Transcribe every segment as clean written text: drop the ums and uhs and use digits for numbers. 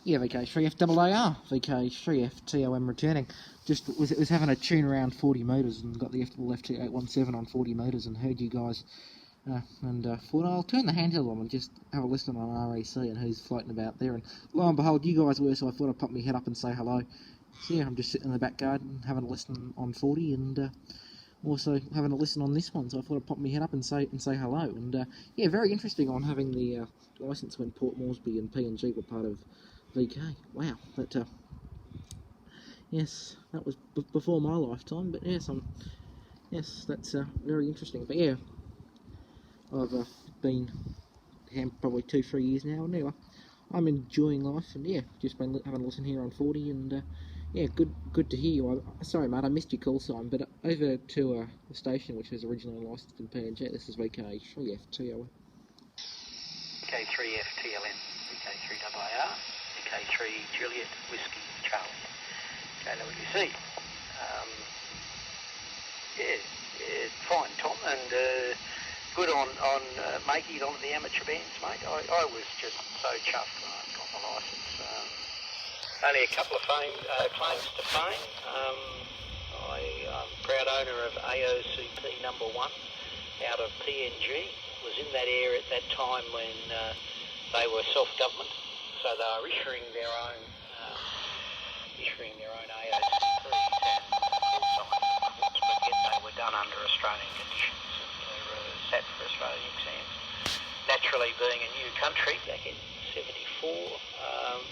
Yeah, VK3FAAR, VK3FTOM returning. Just was having a tune around 40 metres and got the FT817 on 40 metres and heard you guys and thought I'll turn the handheld on and just have a listen on RAC and who's floating about there. And lo and behold, you guys were, so I thought I'd pop my head up and say hello. So yeah, I'm just sitting in the back garden having a listen on 40 and also having a listen on this one, so I thought I'd pop my head up and say hello. And yeah, very interesting on having the licence when Port Moresby and PNG were part of VK. Wow, that yes, that was before my lifetime, but yes, that's very interesting. But yeah, I've been here probably 2-3 years now, and anyway, I'm enjoying life, and yeah, just been having a listen here on 40, and yeah, good to hear you. Sorry, mate, I missed your call sign, but over to the station, which was originally licensed in PNG. This is VK3FTL. VK3FTLN, VK3AR, VK3 Juliet Whiskey Charlie. JWC. Yeah, fine, Tom, and good on making it onto the amateur bands, mate. I was just so chuffed when I got my licence. Only a couple of claims to fame. I'm proud owner of AOCP number 1 out of PNG. Was in that area at that time when they were self-government, so they were issuing their own AOCPs and full-size, but yet they were done under Australian conditions and were sat for Australian exams. Naturally, being a new country back in '74,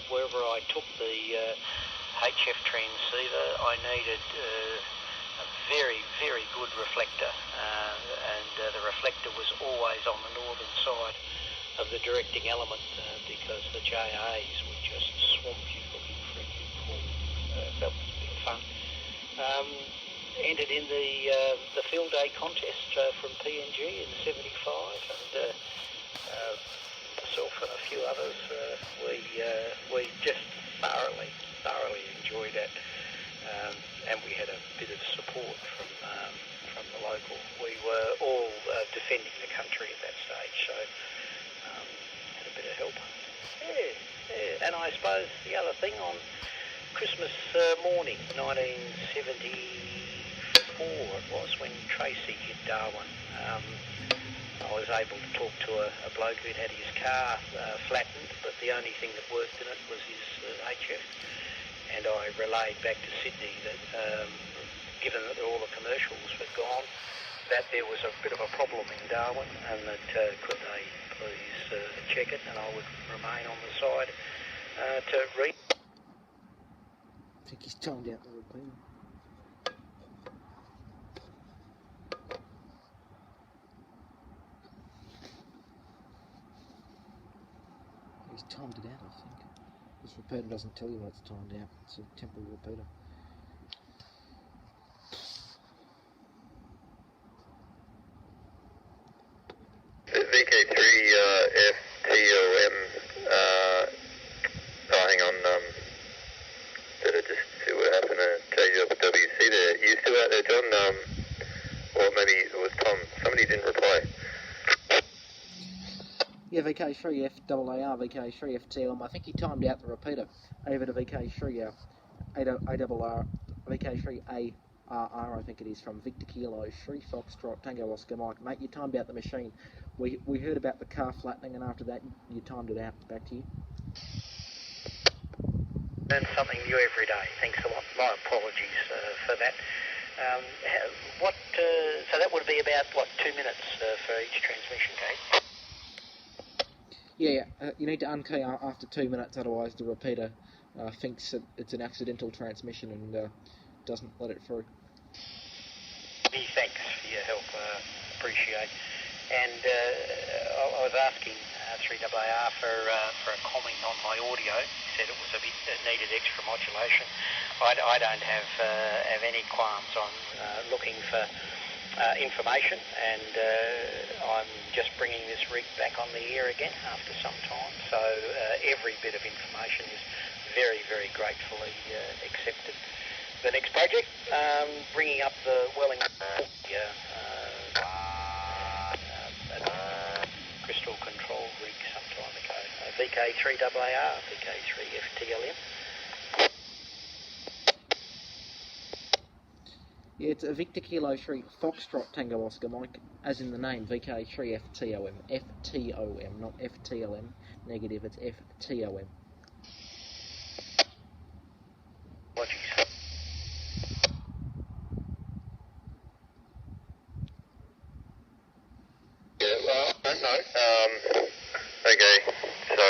wherever I took the HF transceiver, I needed a very, very good reflector, and the reflector was always on the northern side of the directing element because the JAs would just swamp you looking for a new form. That was a bit of fun. Entered in the field day contest from PNG in '75, and myself and a few others, we just thoroughly enjoyed it, and we had a bit of support from the local. We were all defending the country at that stage, so had a bit of help. Yeah. And I suppose the other thing, on Christmas morning, 1974 it was, when Tracy hit Darwin, I was able to talk to a bloke who'd had his car flattened, but the only thing that worked in it was his HF. And I relayed back to Sydney that, given that all the commercials had gone, that there was a bit of a problem in Darwin, and that could they please check it, and I would remain on the side to read. I think he's toned out the repeater. He's timed it out, I think. This repeater doesn't tell you when it's timed out. It's a temporary repeater. VK3 FTOM. Hang on. Did I just see what happened to JWC there? You still out there, John? Or maybe it was Tom. Somebody didn't reply. Yeah, VK3FAAR, VK3FTLM. I think he timed out the repeater. Over to VK3 ARR, VK3ARR, I think it is, from Victor Kilo 3 Foxtrot Tango Oscar Mike. Mate, you timed out the machine. We heard about the car flattening, and after that you timed it out. Back to you. Learn something new every day. Thanks a lot. My apologies for that. So that would be about 2 minutes for each transmission, Kate? Yeah, you need to unkey after 2 minutes, otherwise the repeater thinks that it's an accidental transmission and doesn't let it through. Many thanks for your help, appreciate. And I was asking 3AR for a comment on my audio. He said it was a bit needed extra modulation. I don't have any qualms on looking for information, and I'm just bringing this rig back on the air again after some time. So every bit of information is very, very gratefully accepted. The next project, bringing up the Wellington crystal control rig some time ago. VK3AR, VK3FTL. Yeah, it's a Victor Kilo 3 Foxtrot Tango Oscar, Mike, as in the name, VK3FTOM. FTOM, not FTLM. Negative, it's FTOM. Yeah, well, I don't know. Okay, so,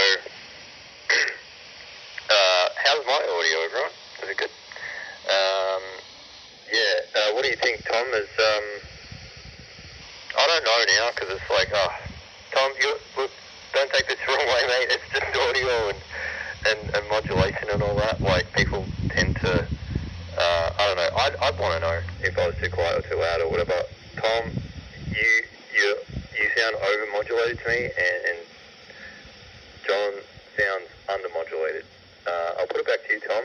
how's my audio, everyone? Is it good? Yeah, what do you think, Tom? I don't know now, because it's like, Tom, look, don't take this the wrong way, mate. It's just audio and modulation and all that. Like, people tend to, I don't know. I'd want to know if I was too quiet or too loud or whatever. Tom, you sound over-modulated to me, and John sounds under-modulated. I'll put it back to you, Tom.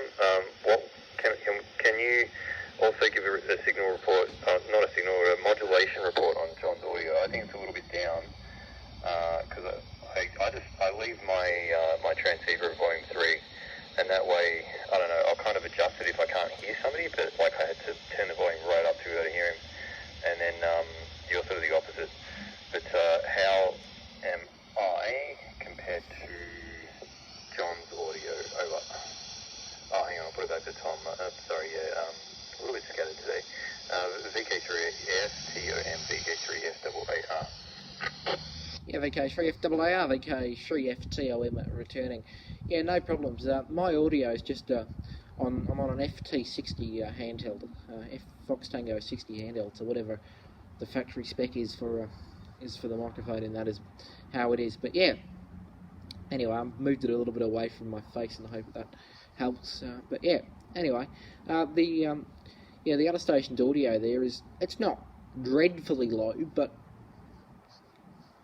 What can you also give a signal report, not a signal, a modulation report on John's audio? I think it's a little bit down, because I leave my transceiver at volume 3, and that way, I don't know, I'll kind of adjust it if I can't hear somebody, but like I had to turn the volume right up to be able to hear him, and then you're sort of the opposite. But how am I compared to John's audio? Over. Oh, hang on, I'll put it back to Tom. Sorry, yeah, a little bit scattered today. VK3FTOM, VK3FAAR. Yeah, VK3FAAR, VK3FTOM returning. Yeah, no problems. My audio is just I'm on an FT60 handheld, Fox Tango 60 handheld, so whatever the factory spec is for the microphone, and that is how it is. But yeah, anyway, I moved it a little bit away from my face, and I hope that helps. But yeah, anyway, the other station's audio there it's not dreadfully low, but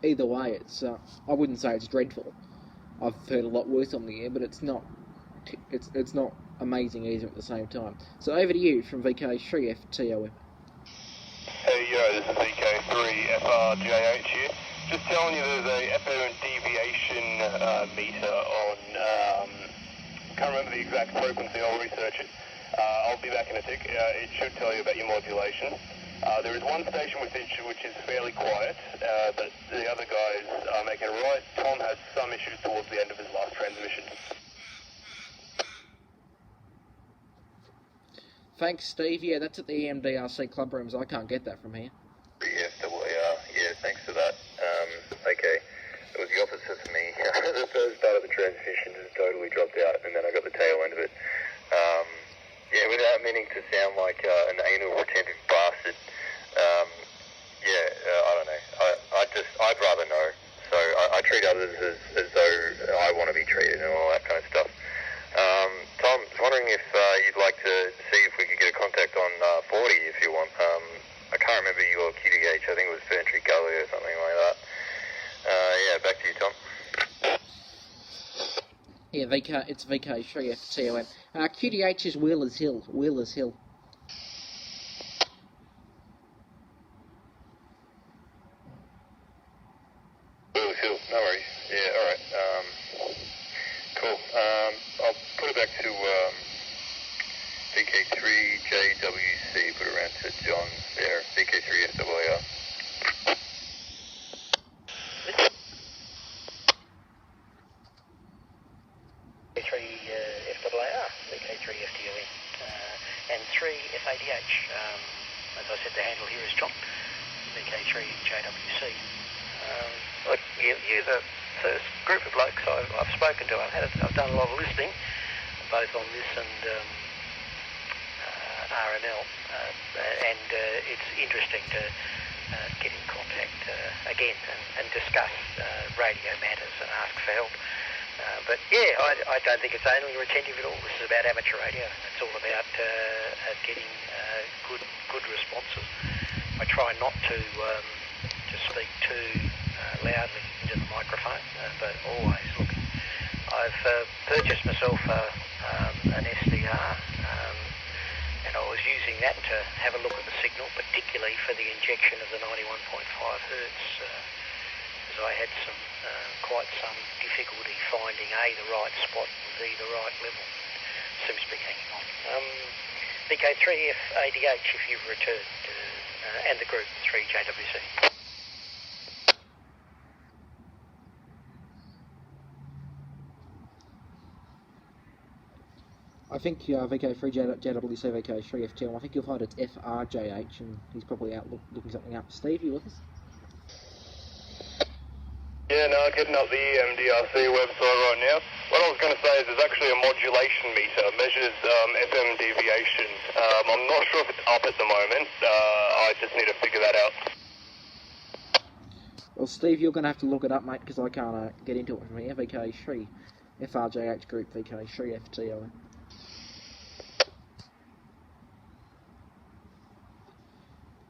either way, it's I wouldn't say it's dreadful. I've heard a lot worse on the air, but it's not amazing either at the same time. So over to you from VK3FTOM. Hey, yo, this is VK3FRJH here. Just telling you there's a apparent deviation meter on, can't remember the exact frequency, I'll research it. I'll be back in a tick. It should tell you about your modulation. There is one station which is fairly quiet, but the other guys are making it right. Tom has some issues towards the end of his last transmission. Thanks, Steve. Yeah, that's at the EMDRC club rooms. I can't get that from here. Yeah, thanks for that. Okay, it was the opposite for me. The first part of the transmission just totally dropped out, and then I got the tail end of it. Yeah, without meaning to sound like an anal retentive bastard, I don't know. I'd rather know. So I treat others as though I want to be treated and all that kind of stuff. Tom, I was wondering if you'd like to see if we could get a contact on 40 if you want. I can't remember your QDH. I think it was Ferntree Gully or something like that. Yeah, back to you, Tom. Yeah, it's VK3FTOM. QDH is Wheelers Hill. Wheelers Hill. Wheelers Hill, no worries. Yeah, alright. Cool. I'll put it back to VK3JWC, put it around to John there, VK3SWR. FAAR, VK3FTOM, and 3FADH. As I said, the handle here is John, VK3JWC. Look, you're the first group of blokes I've spoken to. I've done a lot of listening, both on this and RNL, and it's interesting to get in contact again and discuss radio matters and ask for help. But yeah, I don't think it's only retentive at all. This is about amateur radio. It's all about getting good responses. I try not to speak too loudly into the microphone, but always look. I've purchased myself an SDR, and I was using that to have a look at the signal, particularly for the injection of the 91.5 hertz. I had quite some difficulty finding A, the right spot, and B, the right level. Seems to be hanging on. VK3F80H if you've returned, and the group 3JWC. I think VK3JWC, VK3FTL, I think you'll find it's FRJH, and he's probably out looking something up. Steve, you with us? Yeah, no, getting up the EMDRC website right now. What I was going to say is there's actually a modulation meter, measures FM deviation. I'm not sure if it's up at the moment. I just need to figure that out. Well, Steve, you're going to have to look it up, mate, because I can't get into it from here. VK3 FRJH group, VK3 FTL.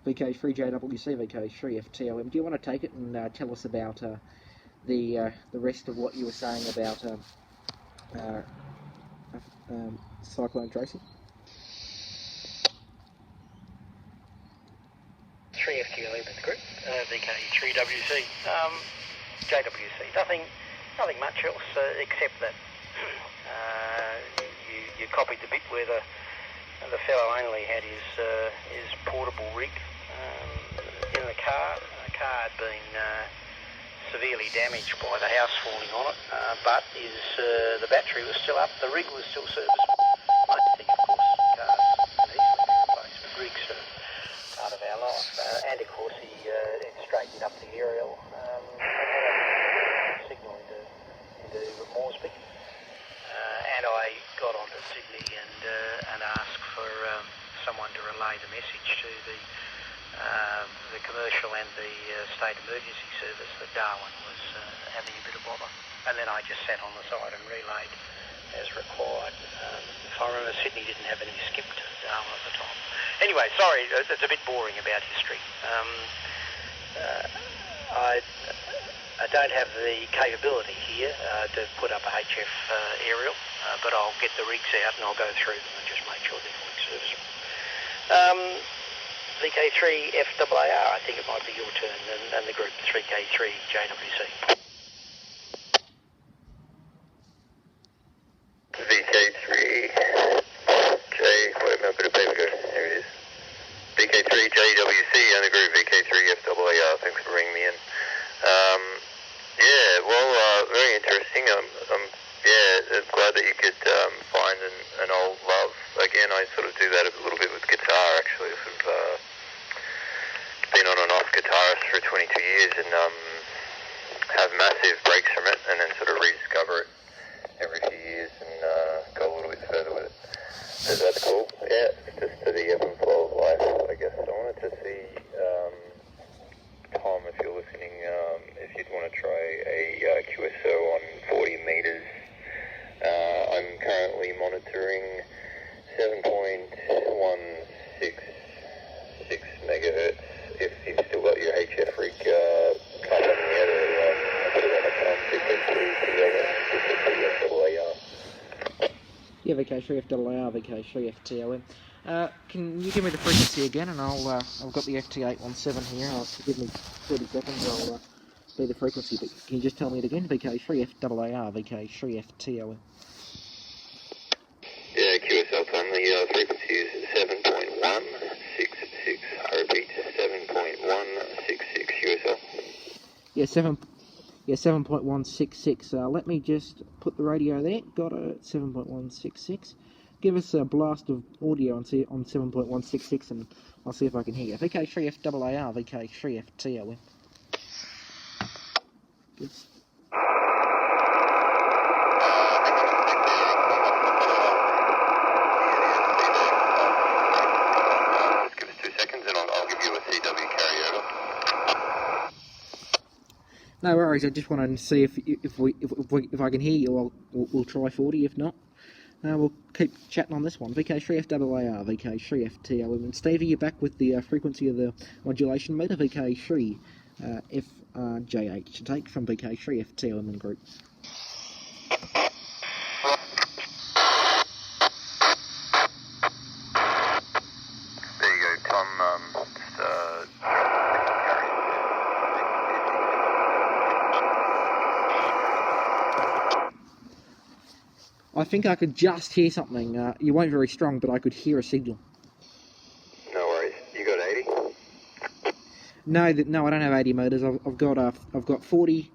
VK3JWC, VK3 FTLM. Do you want to take it and tell us about the rest of what you were saying about Cyclone Tracy? 3FTLM in the group, VK3WC, JWC. Nothing much else except that you copied the bit where the fellow only had his portable rig in the car. The car had been severely damaged by the house falling on it, but the battery was still up, the rig was still serviceable. I think, of course, cars can easily be replaced, but rigs are part of our life. And of course, he straightened up the aerial and had a signal into Moresby. And I got onto Sydney and asked for someone to relay the message to the commercial and the state emergency service that Darwin was having a bit of bother. And then I just sat on the side and relayed as required. If I remember, Sydney didn't have any skip to Darwin at the time. Anyway, sorry, it's a bit boring about history. I don't have the capability here to put up a HF aerial, but I'll get the rigs out and I'll go through them and just make sure they're fully serviceable. VK3FAR, I think it might be your turn, and the group 3K3JWC. VK3J, wait a bit of paper go. There it is. VK3JWC and the group VK3FAR. Thanks for bringing me in. Yeah, well, very interesting. I'm glad that you could find an old love. Again, I sort of do that a little bit with guitar, actually. Sort of been on and off guitarist for 22 years and have massive breaks from it and then sort of rediscover it every few years and go a little bit further with it. So that's cool. Yeah, just to the ebb and flow of life, I guess. I wanted to see, Tom, if you're listening, if you'd want to try a QSO on 40 meters. I'm currently monitoring 7.166 megahertz. If you've still got your HF rig come on the other, put it on the phone, VK3FAR. Yeah, VK3FAR, VK3FTLM. Can you give me the frequency again, and I've got the FT817 here. Give me 30 seconds. I'll be the frequency. But can you just tell me it again? VK3FAR, VK3FTLM. Yeah, QSL Tom, the frequency is 7.166. I repeat, 7.166 QSL. Yeah, 7.166. Let me just put the radio there. Got it, 7.166. Give us a blast of audio on 7.166, and I'll see if I can hear you. VK3FAR, VK3FTLM. Good. No worries. I just wanted to see if I can hear you. We'll try 40. If not, we'll keep chatting on this one. VK3FAR, VK3FTLM. And Steve, are you back with the frequency of the modulation meter? VK3 FRJH to take from VK3FTLM and group. There you go, Tom. think I could just hear something. You weren't very strong, but I could hear a signal. No worries. You got 80? No, I don't have 80 motors. I've got 40.